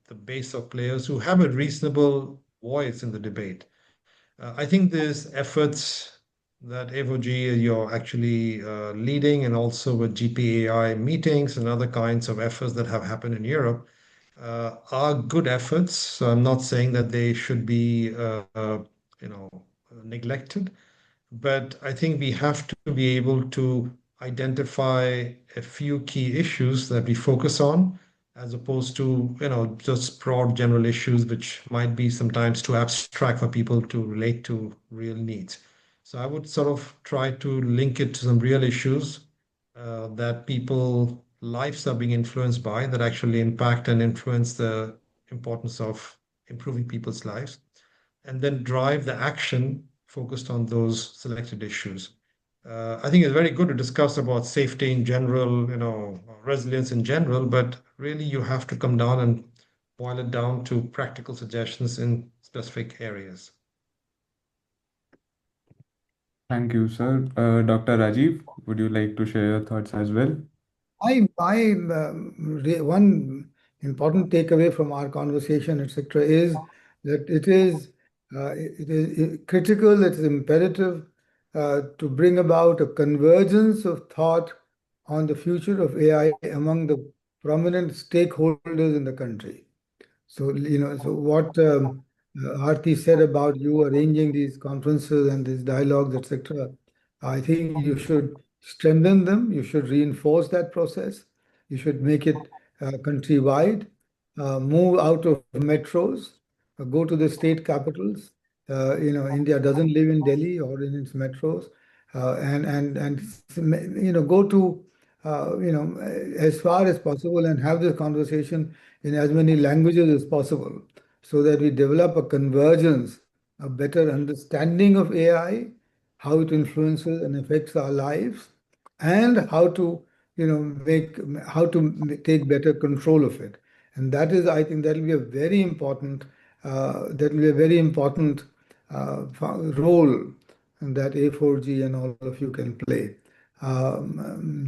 the base of players who have a reasonable voice in the debate. I think there's efforts that Evoji you're actually leading, and also with GPAI meetings and other kinds of efforts that have happened in Europe are good efforts. So I'm not saying that they should be, you know, neglected, but I think we have to be able to identify a few key issues that we focus on, as opposed to, just broad general issues, which might be sometimes too abstract for people to relate to real needs. So I would sort of try to link it to some real issues that people lives are being influenced by, that actually impact and influence the importance of improving people's lives, and then drive the action focused on those selected issues. I think it's very good to discuss about safety in general, resilience in general, but really you have to come down and boil it down to practical suggestions in specific areas. Thank you, sir. Dr. Rajiv, would you like to share your thoughts as well? One important takeaway from our conversation, etc., is that it is critical, it is imperative to bring about a convergence of thought on the future of AI among the prominent stakeholders in the country. So what Aarti said about you arranging these conferences and these dialogues, etc., I think you should strengthen them. You should reinforce that process. You should make it countrywide, move out of metros, go to the state capitals. India doesn't live in Delhi or in its metros, and go to as far as possible and have this conversation in as many languages as possible, so that we develop a convergence, a better understanding of AI, how it influences and affects our lives, and how to make how to take better control of it. And that is, I think, that will be a very important role that A4G and all of you can play.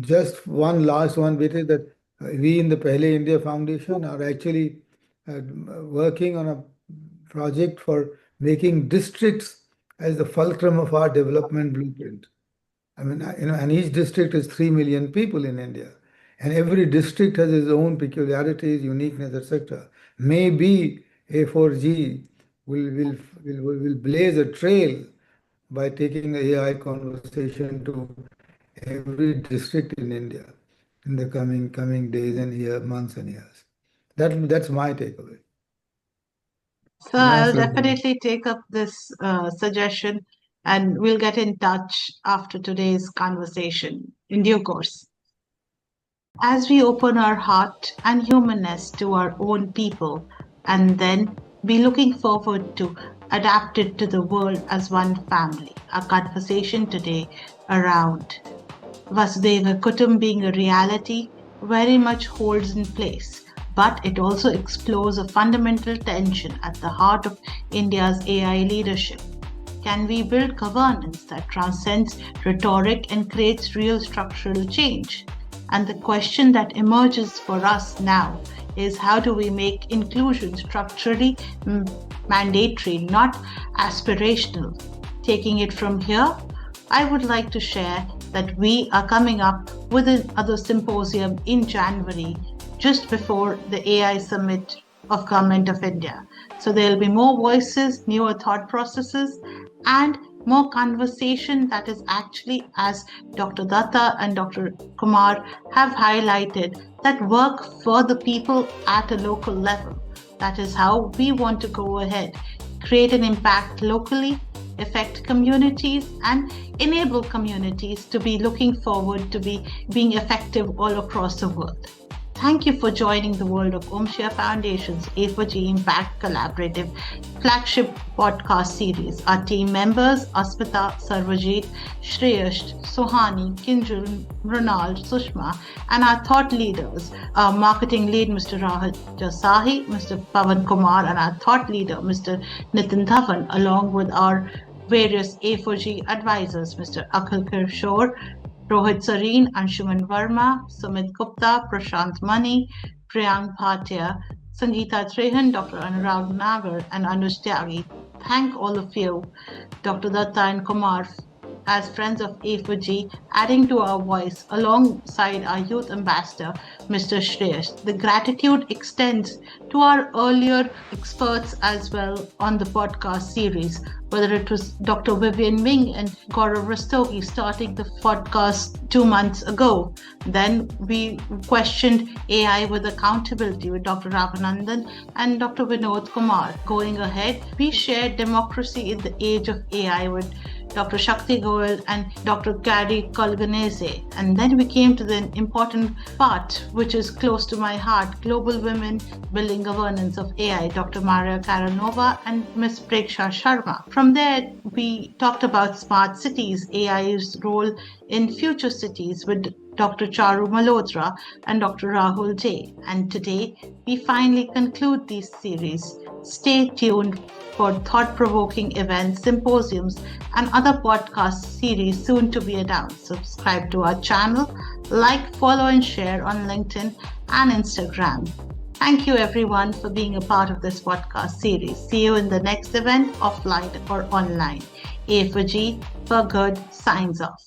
Just one last one bit is that we in the Pahle India Foundation are actually working on a project for making districts as the fulcrum of our development blueprint. I mean, and each district is 3 million people in India, and every district has its own peculiarities, uniqueness, etc. Maybe A4G will blaze a trail by taking the AI conversation to every district in India in the coming days and months and years. That's my takeaway. So Yeah, I'll sir. definitely take up this suggestion and we'll get in touch after today's conversation in due course. as we open our heart and humanness to our own people and then be looking forward to adapt it to the world as one family. Our conversation today around Vasudhaiva Kutum being a reality very much holds in place, but it also explores a fundamental tension at the heart of India's AI leadership. Can we build governance that transcends rhetoric and creates real structural change? And the question that emerges for us now is, how do we make inclusion structurally mandatory, not aspirational? Taking it from here, I would like to share that we are coming up with another symposium in January, just before the AI Summit of Government of India. So there'll be more voices, newer thought processes, and more conversation that is actually, as Dr. Dutta and Dr. Kumar have highlighted, that work for the people at a local level. That is how we want to go ahead, create an impact locally, affect communities, and enable communities to be looking forward to being effective all across the world. Thank you for joining the World of Omshia Foundation's A4G Impact Collaborative flagship podcast series. Our team members, Asmita, Sarvajit, Shreyash, Sohani, Kinjal, Ronald, Sushma, and our thought leaders, our marketing lead, Mr. Rahul Jasahi, Mr. Pavan Kumar, and our thought leader, Mr. Nitin Dhawan, along with our various A4G advisors, Mr. Akhil Kirshore, Rohit Sareen, Anshuman Verma, Sumit Gupta, Prashant Mani, Priyank Bhatia, Sangeeta Trehan, Dr. Anurag Nagar, and Anush Tyagi. Thank all of you, Dr. Datta and Kumar, as friends of A4G, adding to our voice alongside our youth ambassador, Mr. Shreyash. The gratitude extends to our earlier experts as well on the podcast series, whether it was Dr. Vivian Ming and Gaurav Rastogi starting the podcast 2 months ago. Then we questioned AI with accountability with Dr. Ravanandan and Dr. Vinod Kumar. Going ahead, we shared democracy in the age of AI with Dr. Shakti Goel and Dr. Gary Colganese. And then we came to the important part, which is close to my heart, Global Women Building Governance of AI, Dr. Maria Karanova and Ms. Preksha Sharma. From there, we talked about smart cities, AI's role in future cities with Dr. Charu Malhotra and Dr. Rahul J. And today, we finally conclude this series. Stay tuned for thought-provoking events, symposiums, and other podcast series soon to be announced. Subscribe to our channel, like, follow, and share on LinkedIn and Instagram. Thank you everyone for being a part of this podcast series. See you in the next event, offline or online. A4G for Good signs off.